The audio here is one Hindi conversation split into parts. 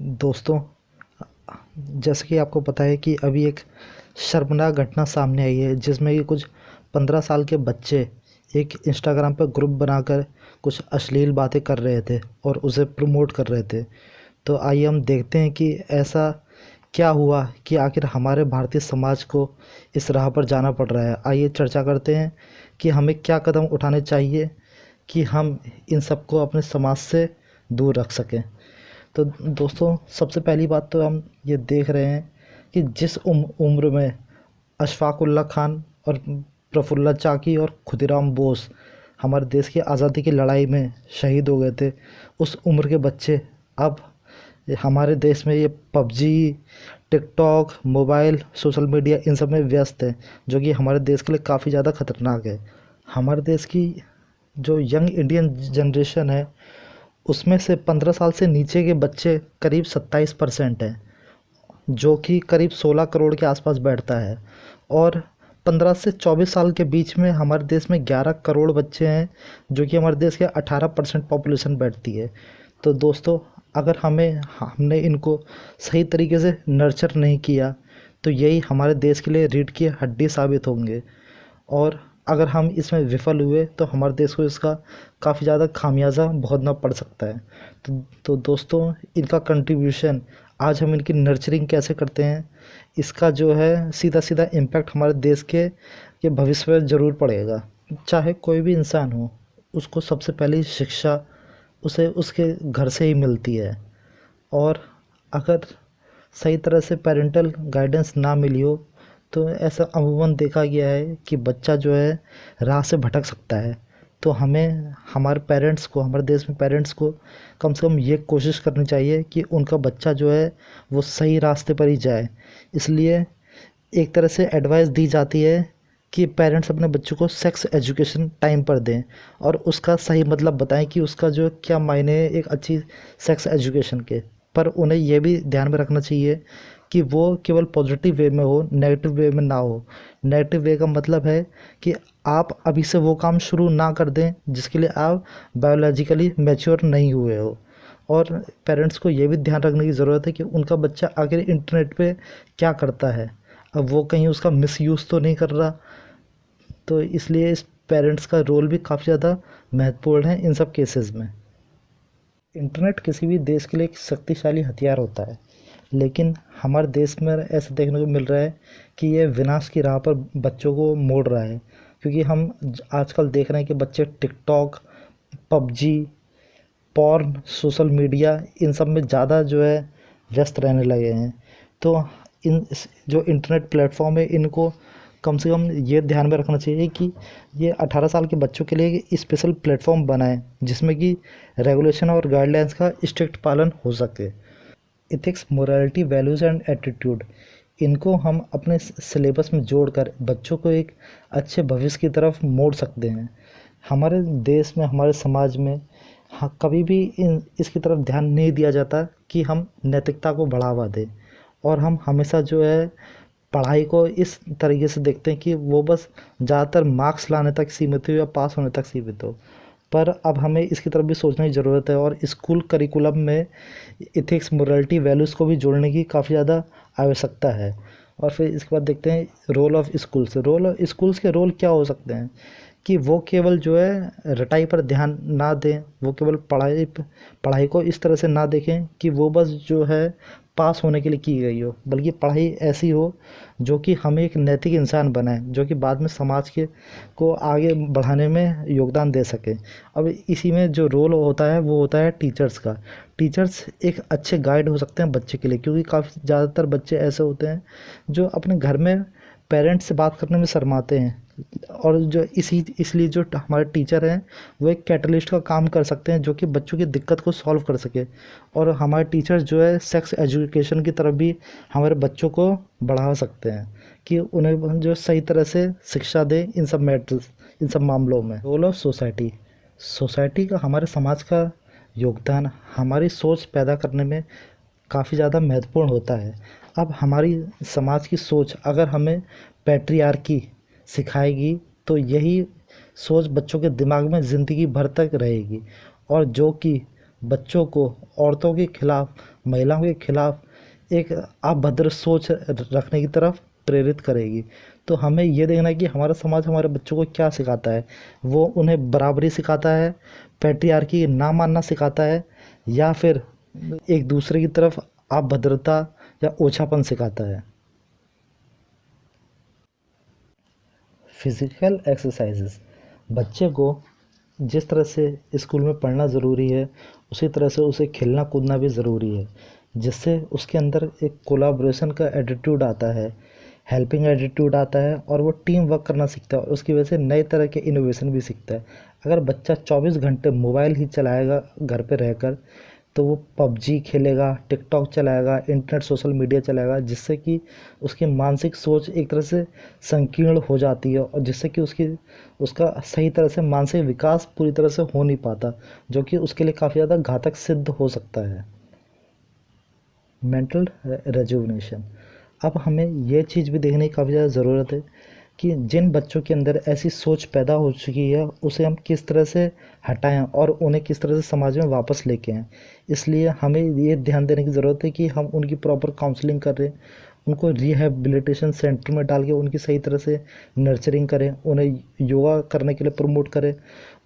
दोस्तों, जैसे कि आपको पता है कि अभी एक शर्मनाक घटना सामने आई है जिसमें कि कुछ 15 साल के बच्चे एक इंस्टाग्राम पर ग्रुप बनाकर कुछ अश्लील बातें कर रहे थे और उसे प्रमोट कर रहे थे। तो आइए हम देखते हैं कि ऐसा क्या हुआ कि आखिर हमारे भारतीय समाज को इस राह पर जाना पड़ रहा है। आइए चर्चा करते हैं कि हमें क्या कदम उठाने चाहिए कि हम इन सबको अपने समाज से दूर रख सकें। तो दोस्तों, सबसे पहली बात तो हम ये देख रहे हैं कि जिस उम्र में अशफाक उल्लाह खान और प्रफुल्ला चाकी और खुदीराम बोस हमारे देश की आज़ादी की लड़ाई में शहीद हो गए थे, उस उम्र के बच्चे अब हमारे देश में ये PUBG, TikTok, mobile, social media इन सब में व्यस्त है, जो कि हमारे देश के लिए काफ़ी ज़्यादा खतरनाक है। हमारे देश की जो यंग इंडियन जनरेशन है उसमें से 15 साल से नीचे के बच्चे करीब 27% हैं, जो कि करीब 16 करोड़ के आसपास बैठता है। और 15 से 24 साल के बीच में हमारे देश में 11 करोड़ बच्चे हैं, जो कि हमारे देश के 18% पॉपुलेशन बैठती है। तो दोस्तों, अगर हमने इनको सही तरीके से नर्चर नहीं किया तो यही हमारे देश के लिए रीढ़ की हड्डी साबित होंगे, और अगर हम इसमें विफल हुए तो हमारे देश को इसका काफ़ी ज़्यादा खामियाजा भुगतना पड़ सकता है। तो दोस्तों, इनका कंट्रीब्यूशन, आज हम इनकी नर्चरिंग कैसे करते हैं, इसका जो है सीधा सीधा इम्पैक्ट हमारे देश के भविष्य में ज़रूर पड़ेगा। चाहे कोई भी इंसान हो, उसको सबसे पहली शिक्षा उसे उसके घर से ही मिलती है। और अगर सही तरह से पेरेंटल गाइडेंस ना मिली हो तो ऐसा अमूमन देखा गया है कि बच्चा जो है राह से भटक सकता है। तो हमें हमारे देश में पेरेंट्स को कम से कम ये कोशिश करनी चाहिए कि उनका बच्चा जो है वो सही रास्ते पर ही जाए। इसलिए एक तरह से एडवाइस दी जाती है कि पेरेंट्स अपने बच्चों को सेक्स एजुकेशन टाइम पर दें और उसका सही मतलब बताएं कि उसका जो क्या मायने है एक अच्छी सेक्स एजुकेशन के। पर उन्हें यह भी ध्यान में रखना चाहिए कि वो केवल पॉजिटिव वे में हो, नेगेटिव वे में ना हो। नेगेटिव वे का मतलब है कि आप अभी से वो काम शुरू ना कर दें जिसके लिए आप बायोलॉजिकली मैच्योर नहीं हुए हो। और पेरेंट्स को ये भी ध्यान रखने की ज़रूरत है कि उनका बच्चा आखिर इंटरनेट पे क्या करता है, अब वो कहीं उसका मिसयूज़ तो नहीं कर रहा। तो इसलिए इस पेरेंट्स का रोल भी काफ़ी ज़्यादा महत्वपूर्ण है इन सब केसेस में। इंटरनेट किसी भी देश के लिए एक शक्तिशाली हथियार होता है, लेकिन हमारे देश में ऐसा देखने को मिल रहा है कि ये विनाश की राह पर बच्चों को मोड़ रहा है। क्योंकि हम आजकल देख रहे हैं कि बच्चे TikTok, PUBG, porn, social media इन सब में ज़्यादा जो है व्यस्त रहने लगे हैं। तो जो इंटरनेट प्लेटफॉर्म है इनको कम से कम ये ध्यान में रखना चाहिए कि ये 18 साल के बच्चों के लिए एक स्पेशल प्लेटफॉर्म बनाएं जिसमें कि रेगुलेशन और गाइडलाइंस का स्ट्रिक्ट पालन हो सके। Ethics, morality, values and attitude, इनको हम अपने सिलेबस में जोड़कर बच्चों को एक अच्छे भविष्य की तरफ मोड़ सकते हैं। हमारे देश में, हमारे समाज में हाँ, कभी भी इसकी तरफ ध्यान नहीं दिया जाता कि हम नैतिकता को बढ़ावा दें, और हम हमेशा जो है पढ़ाई को इस तरीके से देखते हैं कि वो बस ज़्यादातर मार्क्स लाने तक सीमित हो या पास होने तक सीमित हो। पर अब हमें इसकी तरफ भी सोचने की ज़रूरत है, और स्कूल करिकुलम में इथिक्स, मोरालिटी, वैल्यूज़ को भी जोड़ने की काफ़ी ज़्यादा आवश्यकता है। और फिर इसके बाद देखते हैं रोल ऑफ स्कूल्स। के रोल क्या हो सकते हैं कि वो केवल जो है रटाई पर ध्यान ना दें, वो केवल पढ़ाई को इस तरह से ना देखें कि वो बस जो है पास होने के लिए की गई हो, बल्कि पढ़ाई ऐसी हो जो कि हमें एक नैतिक इंसान बनाए, जो कि बाद में समाज के को आगे बढ़ाने में योगदान दे सके। अब इसी में जो रोल होता है वो होता है टीचर्स का। टीचर्स एक अच्छे गाइड हो सकते हैं बच्चे के लिए, क्योंकि काफ़ी ज़्यादातर बच्चे ऐसे होते हैं जो अपने घर में पेरेंट्स से बात करने में शर्माते हैं, और जो इसलिए जो हमारे टीचर हैं वो एक कैटलिस्ट का काम कर सकते हैं जो कि बच्चों की दिक्कत को सॉल्व कर सके। और हमारे टीचर्स जो है सेक्स एजुकेशन की तरफ भी हमारे बच्चों को बढ़ा सकते हैं कि उन्हें जो सही तरह से शिक्षा दें इन सब मैटर्स, इन सब मामलों में। रोल ऑफ सोसाइटी का, हमारे समाज का योगदान हमारी सोच पैदा करने में काफ़ी ज़्यादा महत्वपूर्ण होता है। अब हमारी समाज की सोच अगर हमें पैट्रियार्की सिखाएगी तो यही सोच बच्चों के दिमाग में ज़िंदगी भर तक रहेगी, और जो कि बच्चों को औरतों के खिलाफ महिलाओं के खिलाफ एक अभद्र सोच रखने की तरफ प्रेरित करेगी। तो हमें ये देखना है कि हमारा समाज हमारे बच्चों को क्या सिखाता है। वो उन्हें बराबरी सिखाता है, पैट्रियार्की ना मानना सिखाता है, या फिर एक दूसरे की तरफ अभद्रता या ओछापन सिखाता है। फिज़िकल एक्सरसाइजेस, बच्चे को जिस तरह से स्कूल में पढ़ना ज़रूरी है उसी तरह से उसे खेलना कूदना भी ज़रूरी है, जिससे उसके अंदर एक कोलाब्रेशन का एटीट्यूड आता है, हेल्पिंग एटीट्यूड आता है, और वो टीम वर्क करना सीखता है और उसकी वजह से नए तरह के इनोवेशन भी सीखता है। अगर बच्चा 24 घंटे मोबाइल ही चलाएगा घर पे रहकर, तो वो पबजी खेलेगा, टिकटॉक चलाएगा, इंटरनेट सोशल मीडिया चलाएगा, जिससे कि उसकी मानसिक सोच एक तरह से संकीर्ण हो जाती है और जिससे कि उसका सही तरह से मानसिक विकास पूरी तरह से हो नहीं पाता, जो कि उसके लिए काफ़ी ज़्यादा घातक सिद्ध हो सकता है। मेंटल रेजुविनेशन, अब हमें ये चीज़ भी देखने की काफ़ी ज़्यादा ज़रूरत है कि जिन बच्चों के अंदर ऐसी सोच पैदा हो चुकी है उसे हम किस तरह से हटाएं और उन्हें किस तरह से समाज में वापस लेके आएँ। इसलिए हमें ये ध्यान देने की ज़रूरत है कि हम उनकी प्रॉपर काउंसलिंग करें, उनको रिहैबिलिटेशन सेंटर में डाल के उनकी सही तरह से नर्चरिंग करें, उन्हें योगा करने के लिए प्रमोट करें,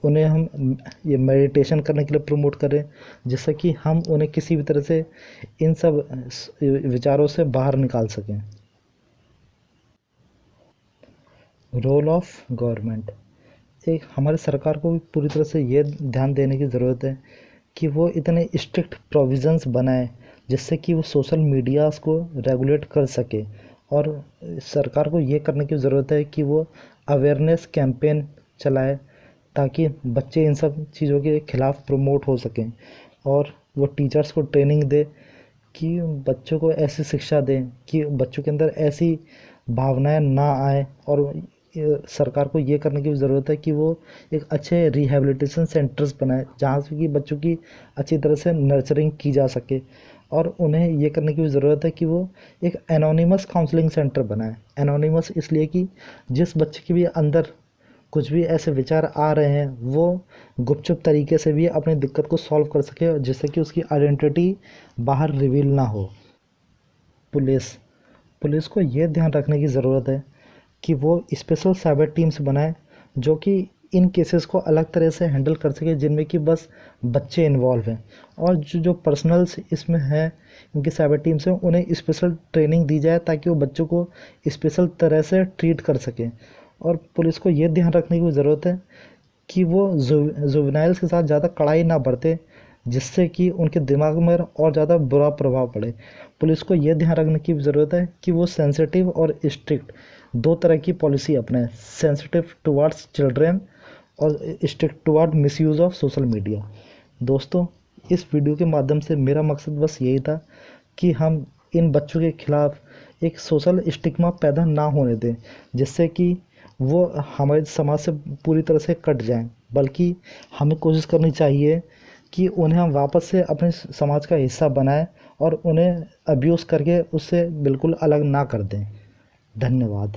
उन्हें हम ये मेडिटेशन करने के लिए प्रमोट करें, जिससे कि हम उन्हें किसी भी तरह से इन सब विचारों से बाहर निकाल सकें। रोल ऑफ गवर्नमेंट, एक हमारी सरकार को भी पूरी तरह से ये ध्यान देने की ज़रूरत है कि वो इतने स्ट्रिक्ट प्रोविज़न्स बनाए जिससे कि वो सोशल मीडियाज़ को रेगुलेट कर सके, और सरकार को ये करने की ज़रूरत है कि वो अवेयरनेस कैंपेन चलाए ताकि बच्चे इन सब चीज़ों के खिलाफ़ प्रमोट हो सकें, और वो टीचर्स को ट्रेनिंग दे कि बच्चों को ऐसी शिक्षा दें कि बच्चों के अंदर ऐसी भावनाएं ना आए, और सरकार को ये करने की ज़रूरत है कि वो एक अच्छे रिहैबिलिटेशन सेंटर्स बनाए जहाँ से कि बच्चों की अच्छी तरह से नर्चरिंग की जा सके, और उन्हें ये करने की ज़रूरत है कि वो एक एनोनिमस काउंसलिंग सेंटर बनाए। एनोनिमस इसलिए कि जिस बच्चे के भी अंदर कुछ भी ऐसे विचार आ रहे हैं वो गुपचुप तरीके से भी अपनी दिक्कत को सॉल्व कर सके, जिससे कि उसकी आइडेंटिटी बाहर रिवील ना हो। पुलिस पुलिस को ये ध्यान रखने की ज़रूरत है कि वो स्पेशल साइबर टीम्स बनाए जो कि इन केसेस को अलग तरह से हैंडल कर सके जिनमें कि बस बच्चे इन्वॉल्व हैं, और जो पर्सनल्स इसमें हैं इनकी साइबर टीम्स हैं उन्हें स्पेशल ट्रेनिंग दी जाए ताकि वो बच्चों को स्पेशल तरह से ट्रीट कर सकें। और पुलिस को ये ध्यान रखने की ज़रूरत है कि वो जुवेनाइल्स के साथ ज़्यादा कड़ाई ना बरते जिससे कि उनके दिमाग में और ज़्यादा बुरा प्रभाव पड़े। पुलिस को ये ध्यान रखने की ज़रूरत है कि वो सेंसिटिव और स्ट्रिक्ट दो तरह की पॉलिसी अपनाएं, सेंसिटिव टुवार्ड्स चिल्ड्रेन और strict toward misuse of social media. दोस्तों, इस वीडियो के माध्यम से मेरा मकसद बस यही था कि हम इन बच्चों के खिलाफ़ एक सोशल स्टिग्मा पैदा ना होने दें जिससे कि वो हमारे समाज से पूरी तरह से कट जाएं, बल्कि हमें कोशिश करनी चाहिए कि उन्हें हम वापस से अपने समाज का हिस्सा बनाएं और उन्हें अब्यूज़ करके उससे बिल्कुल अलग ना कर दें। धन्यवाद।